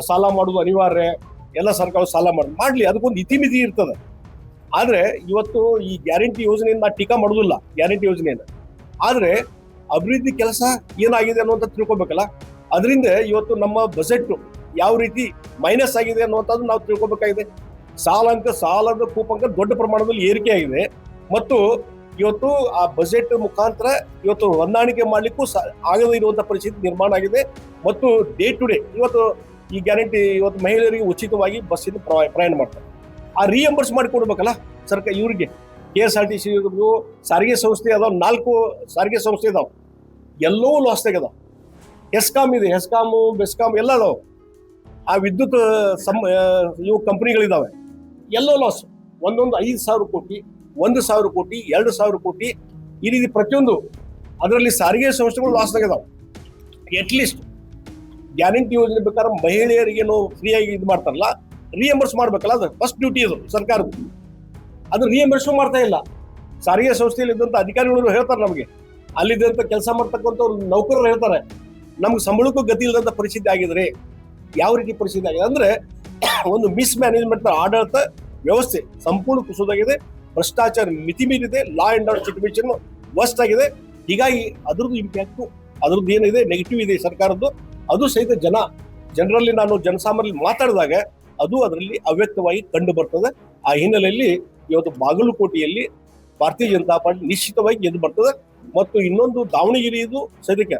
ಸಾಲ ಮಾಡೋದು ಅನಿವಾರ್ಯ, ಎಲ್ಲ ಸರ್ಕಾರ ಸಾಲ ಮಾಡ್ಲಿ, ಅದಕ್ಕೊಂದು ಇತಿಮಿತಿ ಇರ್ತದೆ. ಆದ್ರೆ ಇವತ್ತು ಈ ಗ್ಯಾರಂಟಿ ಯೋಜನೆಯಿಂದ ನಾ ಟೀಕಾ ಮಾಡೋದಿಲ್ಲ ಗ್ಯಾರಂಟಿ ಯೋಜನೆಯಿಂದ, ಆದ್ರೆ ಅಭಿವೃದ್ಧಿ ಕೆಲಸ ಏನಾಗಿದೆ ಅನ್ನುವಂಥ ತಿಳ್ಕೊಬೇಕಲ್ಲ. ಅದರಿಂದ ಇವತ್ತು ನಮ್ಮ ಬಜೆಟ್ ಯಾವ ರೀತಿ ಮೈನಸ್ ಆಗಿದೆ ಅನ್ನುವಂಥದ್ದು ನಾವು ತಿಳ್ಕೊಬೇಕಾಗಿದೆ. ಸಾಲದ ಕೂಪಂಕ ದೊಡ್ಡ ಪ್ರಮಾಣದಲ್ಲಿ ಏರಿಕೆ ಆಗಿದೆ ಮತ್ತು ಇವತ್ತು ಆ ಬಜೆಟ್ ಮುಖಾಂತರ ಇವತ್ತು ಹೊಂದಾಣಿಕೆ ಮಾಡ್ಲಿಕ್ಕೂ ಆಗದೇ ಇರುವಂತಹ ಪರಿಸ್ಥಿತಿ ನಿರ್ಮಾಣ ಆಗಿದೆ. ಮತ್ತು ಡೇ ಟು ಡೇ ಇವತ್ತು ಈ ಗ್ಯಾರಂಟಿ ಇವತ್ತು ಮಹಿಳೆಯರಿಗೆ ಉಚಿತವಾಗಿ ಬಸ್ಸಿಂದ ಪ್ರಯಾಣ ಮಾಡ್ತಾರೆ. ಆ ರಿಯಂಬರ್ಸ್ ಮಾಡಿ ಕೊಡ್ಬೇಕಲ್ಲ ಸರ್ಕಾರ ಇವರಿಗೆ. KSRTC ಸಾರಿಗೆ ಸಂಸ್ಥೆ ಅದಾವ, 4 ಸಾರಿಗೆ ಸಂಸ್ಥೆ ಇದಾವ, ಎಲ್ಲವೂ ಲಾಸ್ ತೆಗೆದಾವ. ಹೆಸ್ಕಾಮ್ ಇದೆ, ಹೆಸ್ಕಾಮು ಬೆಸ್ಕಾಮ್ ಎಲ್ಲ ಅದಾವ. ಆ ವಿದ್ಯುತ್ ಇವು ಕಂಪನಿಗಳಿದಾವೆ, ಎಲ್ಲೋ ಲಾಸ್. ಒಂದೊಂದು 5,000 ಕೋಟಿ, 1,000 ಕೋಟಿ, 2,000 ಕೋಟಿ, ಈ ರೀತಿ ಪ್ರತಿಯೊಂದು ಅದರಲ್ಲಿ ಸಾರಿಗೆ ಸಂಸ್ಥೆಗಳು ಲಾಸ್ ತೆಗೆದಾವ. ಅಟ್ಲೀಸ್ಟ್ ಗ್ಯಾರಂಟಿ ಯೋಜನೆ ಬೇಕಾದ್ರೆ ಮಹಿಳೆಯರಿಗೇನು ಫ್ರೀಯಾಗಿ ಇದು ಮಾಡ್ತಾರಲ್ಲ, ರಿಯಂಬರ್ಸ್ ಮಾಡ್ಬೇಕಲ್ಲ, ಅದು ಫಸ್ಟ್ ಡ್ಯೂಟಿ ಅದು ಸರ್ಕಾರದ. ಅದು ರಿಯಂಬರ್ಸ್ ಮಾಡ್ತಾ ಇಲ್ಲ. ಸಾರಿಗೆ ಸಂಸ್ಥೆಯಲ್ಲಿ ಇದ್ದಂಥ ಅಧಿಕಾರಿಗಳು ಹೇಳ್ತಾರೆ, ನಮಗೆ ಅಲ್ಲಿದ್ದಂಥ ಕೆಲಸ ಮಾಡ್ತಕ್ಕಂಥವ್ರು ನೌಕರರು ಹೇಳ್ತಾರೆ, ನಮ್ಗೆ ಸಂಬಳಕ್ಕೂ ಗತಿ ಇಲ್ಲದಂಥ ಪರಿಸ್ಥಿತಿ ಆಗಿದ್ರೆ. ಯಾವ ರೀತಿ ಪರಿಸ್ಥಿತಿ ಆಗಿದೆ ಅಂದ್ರೆ ಒಂದು ಮಿಸ್ ಮ್ಯಾನೇಜ್ಮೆಂಟ್, ಆಡಳಿತ ವ್ಯವಸ್ಥೆ ಸಂಪೂರ್ಣ ಕುಸಿದಾಗಿದೆ, ಭ್ರಷ್ಟಾಚಾರ ಮಿತಿ ಮೀರಿದೆ, law and order situation worst ಆಗಿದೆ. ಹೀಗಾಗಿ ಅದ್ರದ್ದು ಇಂಪ್ಯಾಕ್ಟು, ಅದ್ರದ್ದು ಏನಿದೆ ನೆಗೆಟಿವ್ ಇದೆ ಸರ್ಕಾರದ್ದು, ಅದು ಸಹಿತ ಜನರಲ್ಲಿ ನಾನು ಜನಸಾಮಾನ್ಯರಲ್ಲಿ ಮಾತಾಡಿದಾಗ ಅದು ಅದರಲ್ಲಿ ಅವ್ಯಕ್ತವಾಗಿ ಕಂಡು ಬರ್ತದೆ. ಆ ಹಿನ್ನೆಲೆಯಲ್ಲಿ ಇವತ್ತು ಬಾಗಲಕೋಟೆಯಲ್ಲಿ ಭಾರತೀಯ ಜನತಾ ಪಾರ್ಟಿ ನಿಶ್ಚಿತವಾಗಿ ಗೆದ್ದು ಬರ್ತದೆ. ಮತ್ತು ಇನ್ನೊಂದು ದಾವಣಗೆರೆಯದು ಸದ್ಯಕ್ಕೆ